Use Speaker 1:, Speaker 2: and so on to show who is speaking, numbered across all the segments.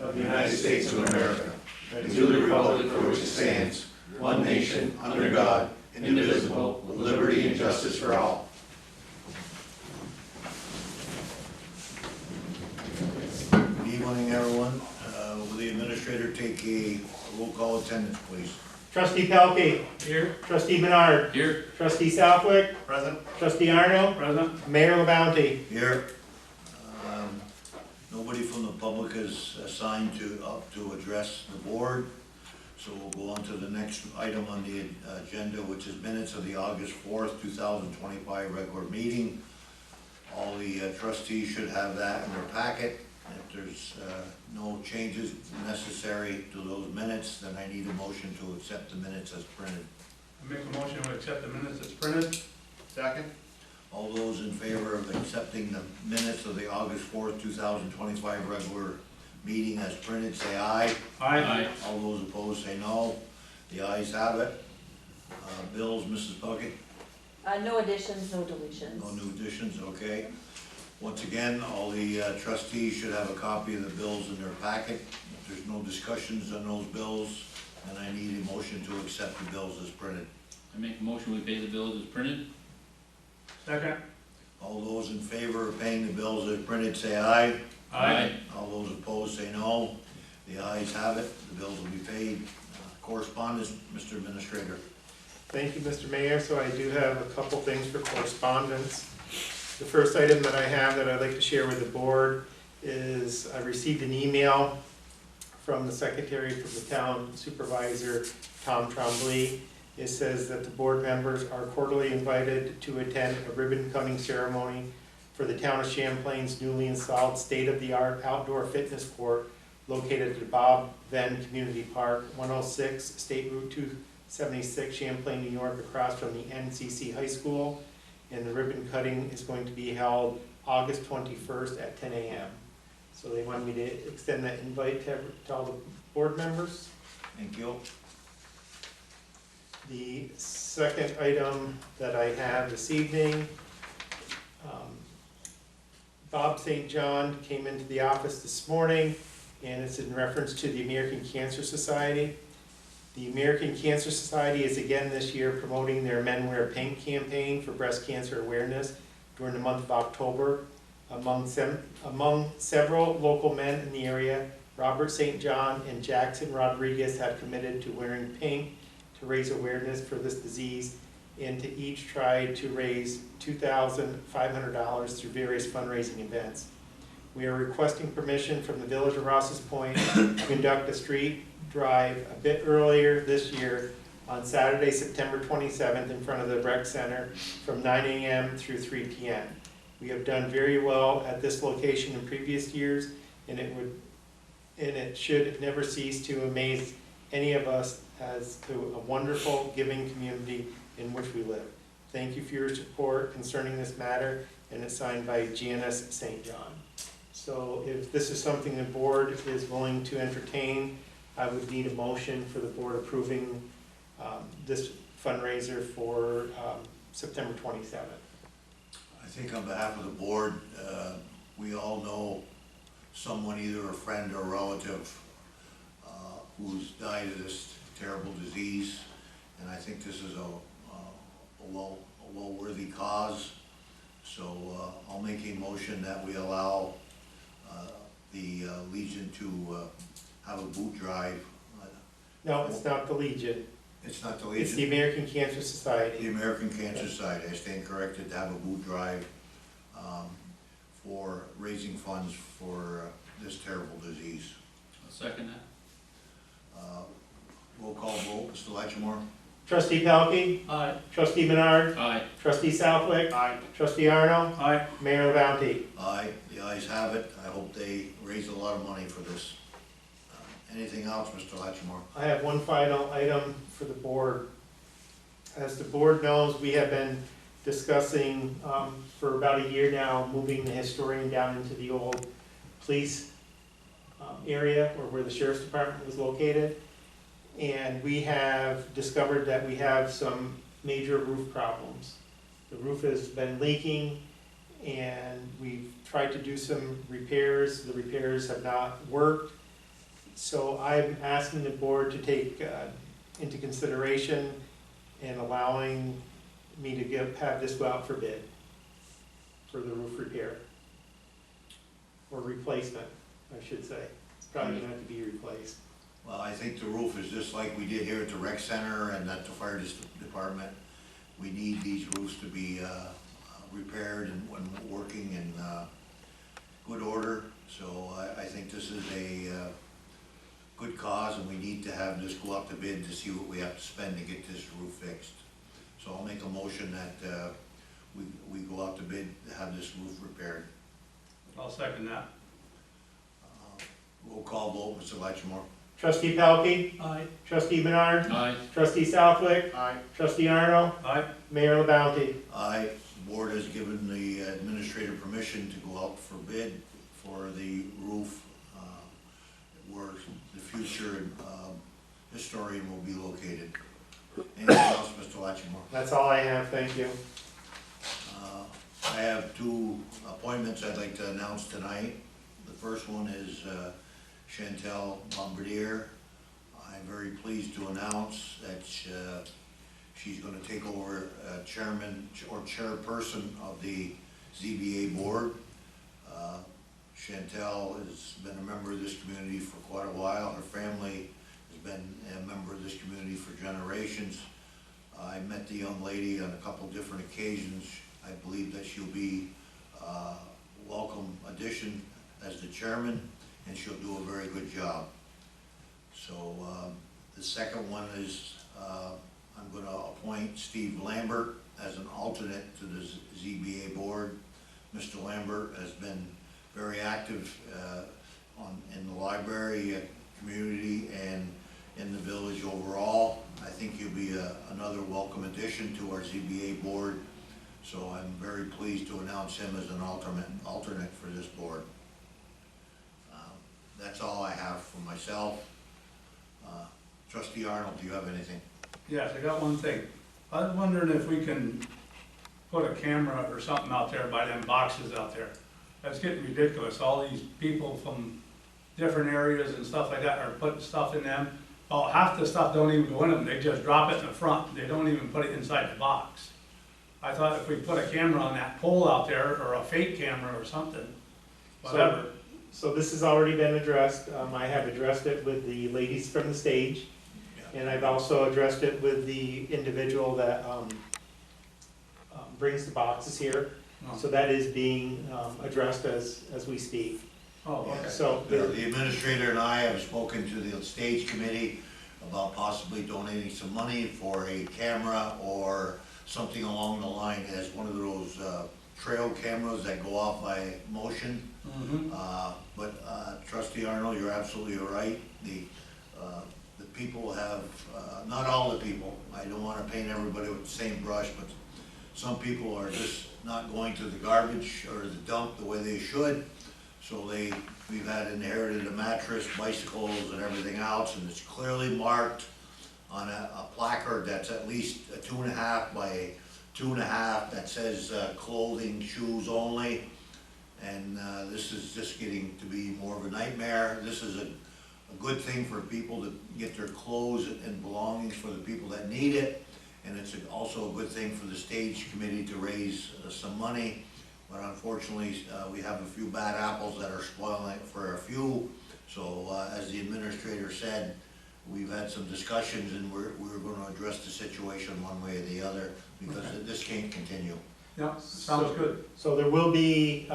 Speaker 1: of the United States of America, and to the republic for which it stands, one nation, under God, indivisible, with liberty and justice for all.
Speaker 2: Good evening, everyone. Will the administrator take a roll call attendance, please?
Speaker 3: Trustee Pelkey. Here. Trustee Menard.
Speaker 1: Here.
Speaker 3: Trustee Southwick.
Speaker 1: Present.
Speaker 3: Trustee Arno.
Speaker 1: Present.
Speaker 3: Mayor LaBounty.
Speaker 2: Here. Nobody from the public is assigned to address the board, so we'll go on to the next item on the agenda, which is minutes of the August 4th, 2025 regular meeting. All the trustees should have that in their packet. If there's no changes necessary to those minutes, then I need a motion to accept the minutes as printed.
Speaker 4: I make a motion to accept the minutes as printed.
Speaker 1: Second.
Speaker 2: All those in favor of accepting the minutes of the August 4th, 2025 regular meeting as printed, say aye.
Speaker 4: Aye.
Speaker 2: All those opposed, say no. The ayes have it. Bills, Mrs. Puckett?
Speaker 5: No additions, no deletions.
Speaker 2: No new additions, okay. Once again, all the trustees should have a copy of the bills in their packet. If there's no discussions on those bills, then I need a motion to accept the bills as printed.
Speaker 6: I make a motion we pay the bills as printed.
Speaker 4: Second.
Speaker 2: All those in favor of paying the bills as printed, say aye.
Speaker 6: Aye.
Speaker 2: All those opposed, say no. The ayes have it. The bills will be paid. Correspondence, Mr. Administrator.
Speaker 3: Thank you, Mr. Mayor. So I do have a couple things for correspondence. The first item that I have that I'd like to share with the board is I received an email from the secretary from the town supervisor, Tom Trombley. It says that the board members are cordially invited to attend a ribbon cutting ceremony for the town of Champlain's newly installed state-of-the-art outdoor fitness court located at the Bob Venn Community Park, 106 State Route 276, Champlain, New York, across from the NCC High School. And the ribbon cutting is going to be held August 21st at 10 a.m. So they wanted me to extend that invite to all the board members.
Speaker 2: Thank you.
Speaker 3: The second item that I have this evening, Bob St. John came into the office this morning, and it's in reference to the American Cancer Society. The American Cancer Society is again this year promoting their Men Wear Pink campaign for breast cancer awareness during the month of October. Among several local men in the area, Robert St. John and Jackson Rodriguez have committed to wearing pink to raise awareness for this disease and to each try to raise $2,500 through various fundraising events. We are requesting permission from the Village of Rouses Point to conduct a street drive a bit earlier this year on Saturday, September 27th in front of the rec center from 9 a.m. through 3 p.m. We have done very well at this location in previous years, and it should never cease to amaze any of us as to a wonderful giving community in which we live. Thank you for your support concerning this matter, and it's signed by Janice St. John. So if this is something the board is willing to entertain, I would need a motion for the board approving this fundraiser for September 27th.
Speaker 2: I think on behalf of the board, we all know someone, either a friend or a relative, who's died of this terrible disease, and I think this is a well-worthy cause. So I'll make a motion that we allow the Legion to have a boot drive.
Speaker 3: No, it's not the Legion.
Speaker 2: It's not the
Speaker 3: It's
Speaker 2: Legion?
Speaker 3: the American Cancer Society.
Speaker 2: The American Cancer Society. I stand corrected, to have a boot drive for raising funds for this terrible disease.
Speaker 6: I'll second that.
Speaker 2: Roll call vote, Mr. Latchmore?
Speaker 3: Trustee Pelkey.
Speaker 4: Aye.
Speaker 3: Trustee Menard.
Speaker 6: Aye.
Speaker 3: Trustee Southwick.
Speaker 1: Aye.
Speaker 3: Trustee Arno.
Speaker 4: Aye.
Speaker 3: Mayor LaBounty.
Speaker 2: Aye, the ayes have it. I hope they raise a lot of money for this. Anything else, Mr. Latchmore?
Speaker 3: I have one final item for the board. As the board knows, we have been discussing for about a year now moving the historian down into the old police area, or where the sheriff's department was located. And we have discovered that we have some major roof problems. The roof has been leaking, and we've tried to do some repairs. The repairs have not worked, So I'm asking the board to take into consideration and allowing me to have this go out for bid for the roof repair. Or replacement, I should say. It's probably gonna have to be replaced.
Speaker 2: Well, I think the roof is just like we did here at the rec center and at the fire department. We need these roofs to be repaired and when working in good order. So I think this is a good cause, and we need to have this go out to bid to see what we have to spend to get this roof fixed. So I'll make a motion that we go out to bid to have this roof repaired.
Speaker 4: I'll second that.
Speaker 2: Roll call vote, Mr. Latchmore.
Speaker 3: Trustee Pelkey,
Speaker 4: Aye.
Speaker 3: trustee Menard,
Speaker 6: Aye.
Speaker 3: trustee Southwick,
Speaker 1: Aye.
Speaker 3: trustee Arnold,
Speaker 4: Aye.
Speaker 3: Mayor LaBounty.
Speaker 2: Aye. The board has given the administrator permission to go out for bid for the roof where the future historian will be located. Anything else, Mr. Latchmore?
Speaker 3: That's all I have, thank you.
Speaker 2: I have two appointments I'd like to announce tonight. The first one is Chantel Bombardier. I'm very pleased to announce that she's gonna take over chairman or chairperson of the ZBA board. Chantel has been a member of this community for quite a while. Her family has been a member of this community for generations. I met the young lady on a couple different occasions. I believe that she'll be a welcome addition as the chairman, and she'll do a very good job. So the second one is I'm going to appoint Steve Lambert as an alternate to the ZBA board. Mr. Lambert has been very active in the library community and in the village overall. I think he'll be another welcome addition to our ZBA board. So I'm very pleased to announce him as an alternate for this board. That's all I have for myself. Trustee Arnold, do you have anything?
Speaker 4: Yes, I got one thing. I was wondering if we can put a camera or something out there by them boxes out there. That's getting ridiculous. All these people from different areas and stuff like that are putting stuff in them. Oh, half the stuff don't even go in them. They just drop it in the front. They don't even put it inside the box. I thought if we put a camera on that pole out there, or a fake camera or something, whatever.
Speaker 3: So this has already been addressed. I have addressed it with the ladies from the stage, and I've also addressed it with the individual that brings the boxes here.
Speaker 4: Oh.
Speaker 3: So that is being addressed as we speak.
Speaker 4: Oh, okay.
Speaker 3: So
Speaker 2: The administrator and I have spoken to the stage committee about possibly donating some money for a camera or something along the line as one of those trail cameras that go off by motion.
Speaker 4: Mm-hmm.
Speaker 2: But Trustee Arnold, you're absolutely right. The people have, not all the people, I don't want to paint everybody with the same brush, but some people are just not going to the garbage or the dump the way they should. So we've had inherited a mattress, bicycles and everything else, and it's clearly marked on a placard that's at least a 2.5 by 2.5 that says clothing, shoes only. And this is just getting to be more of a nightmare. This is a good thing for people to get their clothes and belongings for the people that need it. And it's also a good thing for the stage committee to raise some money. But unfortunately, we have a few bad apples that are spoiling it for a few. So as the administrator said, we've had some discussions, and we're going to address the situation one way or the other, because this can't continue.
Speaker 4: Yeah, sounds good.
Speaker 3: So there will be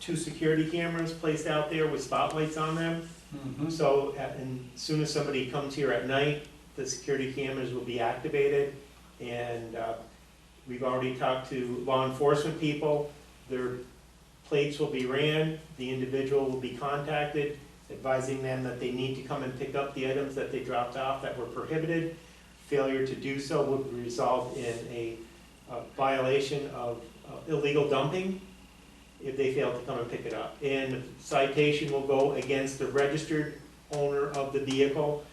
Speaker 3: 2 security cameras placed out there with spotlights on them.
Speaker 4: Mm-hmm.
Speaker 3: So as soon as somebody comes here at night, the security cameras will be activated. And we've already talked to law enforcement people. Their plates will be ran. The individual will be contacted, advising them that they need to come and pick up the items that they dropped off that were prohibited. Failure to do so would result in a violation of illegal dumping if they fail to come and pick it up. And the citation will go against the registered owner of the vehicle,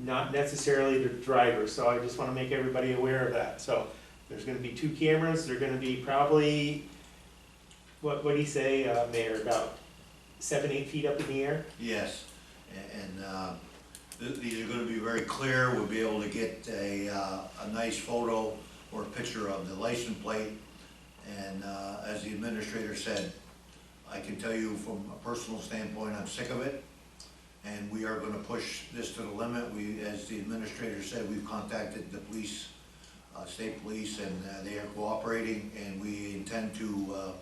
Speaker 3: not necessarily the driver. So I just want to make everybody aware of that. So there's going to be 2 cameras. They're going to be probably, what do you say, Mayor, about 7-8 feet up in the air?
Speaker 2: Yes, These are gonna be very clear. We'll be able to get a nice photo or a picture of the license plate. And as the administrator said, I can tell you from a personal standpoint, I'm sick of it. And we are gonna push this to the limit. As the administrator said, we've contacted the police, state police, and they are cooperating, and we intend to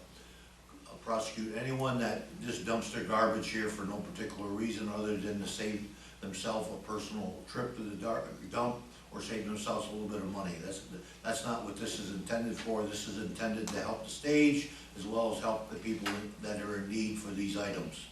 Speaker 2: prosecute anyone that just dumps their garbage here for no particular reason other than to save themselves a personal trip to the dump or save themselves a little bit of money. That's not what this is intended for. This is intended to help the stage as well as help the people that are in need for these items.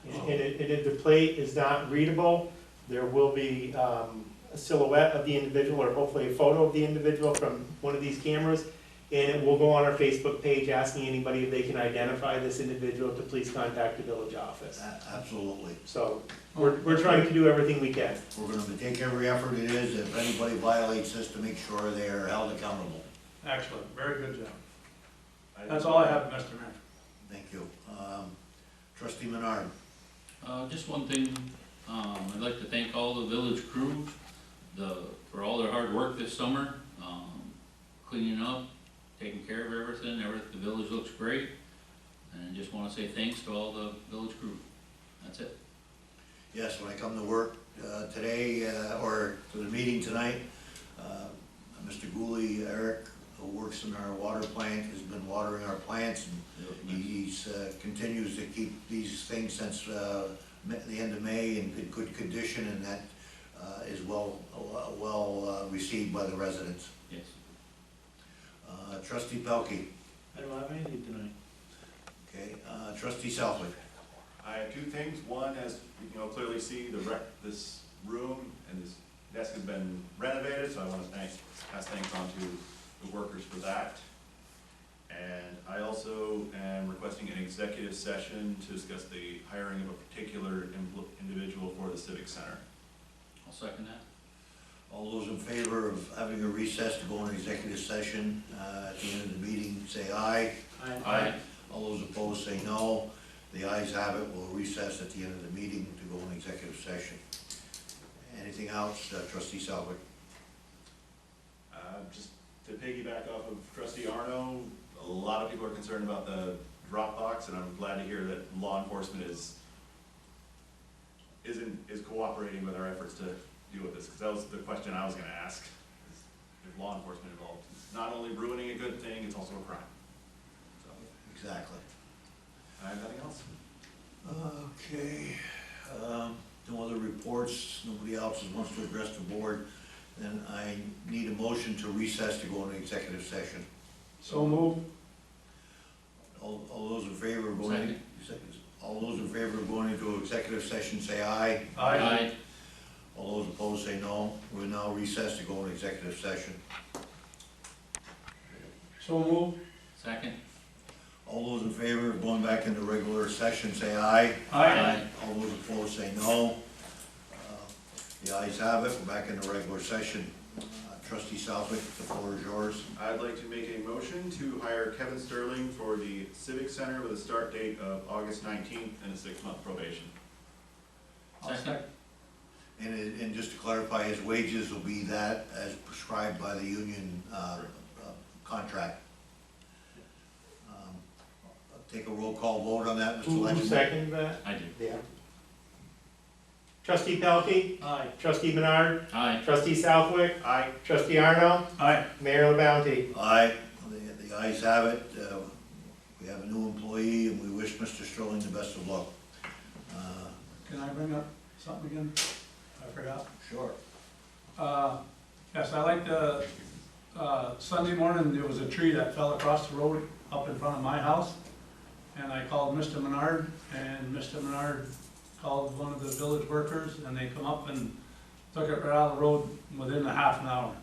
Speaker 3: And if the plate is not readable, there will be a silhouette of the individual, or hopefully a photo of the individual from one of these cameras, and it will go on our Facebook page asking anybody if they can identify this individual to please contact the village office.
Speaker 2: Absolutely.
Speaker 3: So we're trying to do everything we can.
Speaker 2: We're gonna take every effort it is, if anybody violates this, to make sure they are held accountable.
Speaker 4: Excellent, very good job. That's all I have, Mr. Mayor.
Speaker 2: Thank you. Trustee Menard.
Speaker 6: Just one thing, I'd like to thank all the village crews, for all their hard work this summer, cleaning up, taking care of everything, the village looks great, and I just wanna say thanks to all the village crew. That's it.
Speaker 2: Yes, when I come to work today, or to the meeting tonight, Mr. Gooley, Eric, who works in our water plant, has been watering our plants, and he's continues to keep these things since the end of May in good condition, and that is well received by the residents.
Speaker 6: Yes.
Speaker 2: Trustee Pelkey.
Speaker 7: I don't have anything tonight.
Speaker 2: Okay, Trustee Southwick.
Speaker 8: I have two things. One, as you can clearly see, this room and this desk has been renovated, so I want to pass thanks on to the workers for that. And I also am requesting an executive session to discuss the hiring of a particular individual for the Civic Center.
Speaker 6: I'll second that.
Speaker 2: All those in favor of having a recess to go into executive session at the end of the meeting, say aye.
Speaker 6: Aye.
Speaker 2: All those opposed, say no. The ayes have it. We'll recess at the end of the meeting to go into executive session. Anything else, Trustee Southwick?
Speaker 8: Just to piggyback off of Trustee Arno, a lot of people are concerned about the Dropbox, and I'm glad to hear that law enforcement is cooperating with our efforts to deal with this, because that was the question I was going to ask. Is law enforcement involved? It's not only ruining a good thing, it's also a crime. So,
Speaker 2: Exactly.
Speaker 8: I have nothing else.
Speaker 2: Okay. No other reports. Nobody else wants to address the board. Then I need a motion to recess to go into executive session.
Speaker 4: So moved.
Speaker 2: All those in favor of going? All those in favor of going into executive session, say aye.
Speaker 6: Aye.
Speaker 2: All those opposed, say no. We're now recessed to go into executive session.
Speaker 4: So moved.
Speaker 6: Second.
Speaker 2: All those in favor of going back into regular session, say aye.
Speaker 6: Aye.
Speaker 2: All those opposed, say no. The ayes have it. We're back into regular session. Trustee Southwick, the floor is yours.
Speaker 8: I'd like to make a motion to hire Kevin Sterling for the Civic Center with a start date of August 19th and a 6-month probation.
Speaker 6: Second.
Speaker 2: And just to clarify, his wages will be that as prescribed by the union contract. I'll take a roll call vote on that, Mr.
Speaker 3: Who
Speaker 2: Legend.
Speaker 3: seconded that?
Speaker 6: I did.
Speaker 3: Yeah. Trustee Pelkey,
Speaker 7: Aye.
Speaker 3: Trustee Menard,
Speaker 6: Aye.
Speaker 3: Trustee Southwick,
Speaker 8: Aye.
Speaker 3: Trustee Arno,
Speaker 4: Aye.
Speaker 3: Mayor LaBounty.
Speaker 2: Aye, the ayes have it. We have a new employee, and we wish Mr. Sterling the best of luck.
Speaker 4: Can I bring up something again? I forgot.
Speaker 2: Sure.
Speaker 4: Yes, I like the, Sunday morning, there was a tree that fell across the road up in front of my house. And I called Mr. Menard, and Mr. Menard called one of the village workers, and they come up and took it right out of the road within a half an hour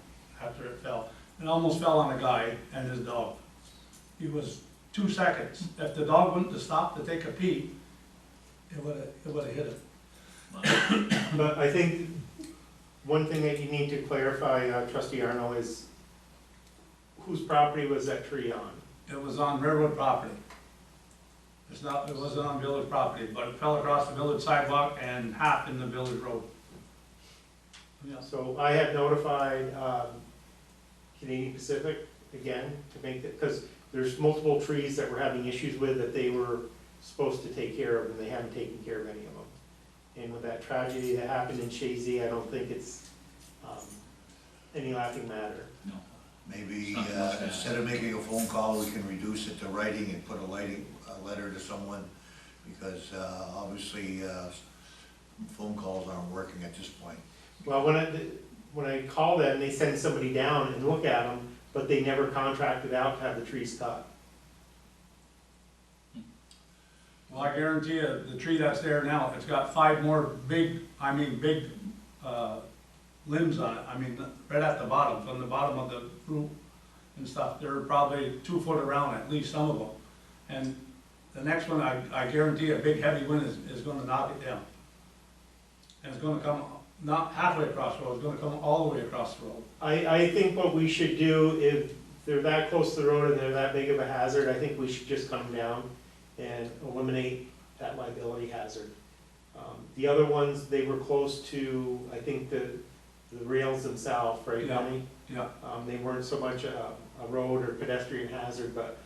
Speaker 4: after it fell. It almost fell on a guy and his dog. He was 2 seconds. If the dog wouldn't have stopped to take a pee, it would've hit him.
Speaker 3: But I think one thing that you need to clarify, Trustee Arno, is whose property was that tree on?
Speaker 4: It was on railroad property. It's not, it wasn't on village property, but it fell across the village sidewalk and half in the village road. Yeah.
Speaker 3: So I had notified Canadian Pacific again to make it, because there's multiple trees that we're having issues with that they were supposed to take care of, and they haven't taken care of any of them. And with that tragedy that happened in Shazy, I don't think it's any laughing matter.
Speaker 6: No.
Speaker 2: Maybe,
Speaker 6: Something like that.
Speaker 2: instead of making a phone call, we can reduce it to writing and put a letter to someone, because, obviously, phone calls aren't working at this point.
Speaker 3: Well, when I call them, they send somebody down and look at them, but they never contracted out to have the trees cut.
Speaker 4: Well, I guarantee you, the tree that's there now, it's got 5 more big limbs on it. I mean, right at the bottom, from the bottom of the root and stuff. They're probably 2 foot around, at least some of them. And the next one, I guarantee a big heavy wind is gonna knock it down. And it's gonna come, not halfway across the road, it's gonna come all the way across the road.
Speaker 3: I think what we should do, if they're that close to the road and they're that big of a hazard, I think we should just come down and eliminate that liability hazard. The other ones, they were close to, I think, the rails themselves, right,
Speaker 4: Yeah.
Speaker 3: Benny?
Speaker 4: Yeah.
Speaker 3: They weren't so much a road or pedestrian hazard, but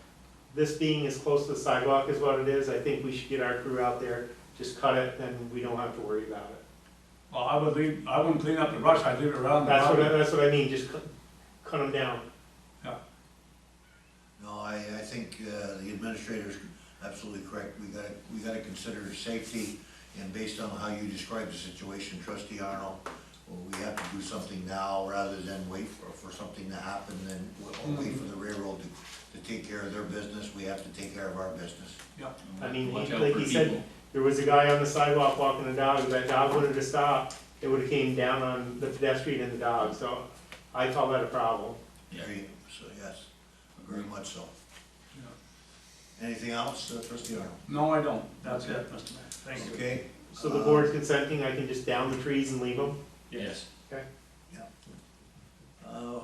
Speaker 3: this being as close to the sidewalk as what it is, I think we should get our crew out there, just cut it, and we don't have to worry about it.
Speaker 4: Well, I wouldn't clean up the brush, I'd leave it around the property.
Speaker 3: That's what I mean, just cut them down.
Speaker 2: No, I think, the administrator's absolutely correct. We gotta consider safety, and based on how you described the situation, Trustee Arnold, well, we have to do something now rather than wait for something to happen or wait for the railroad to take care of their business. We have to take care of our business.
Speaker 3: I mean,
Speaker 6: Watch
Speaker 3: he-
Speaker 6: out
Speaker 3: like
Speaker 6: for
Speaker 3: he said,
Speaker 6: people.
Speaker 3: There was a guy on the sidewalk walking a dog, if that dog wanted to stop, it would've came down on the pedestrian and the dog, so I call that a problem.
Speaker 6: Yeah.
Speaker 2: So, yes, very much so. Anything else, Trustee Arnold?
Speaker 4: No, I don't. That's it, Mr. Mayor. Thank you.
Speaker 2: Okay.
Speaker 3: So the board's consenting, I can just down the trees and leave them?
Speaker 6: Yes.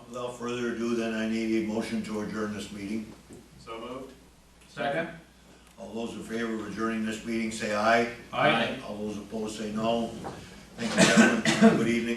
Speaker 2: Without further ado, then I need a motion to adjourn this meeting.
Speaker 8: So moved?
Speaker 4: Second?
Speaker 2: All those in favor of adjourning this meeting, say aye.
Speaker 6: Aye.
Speaker 2: All those opposed, say no. Thank you, gentlemen. Good evening.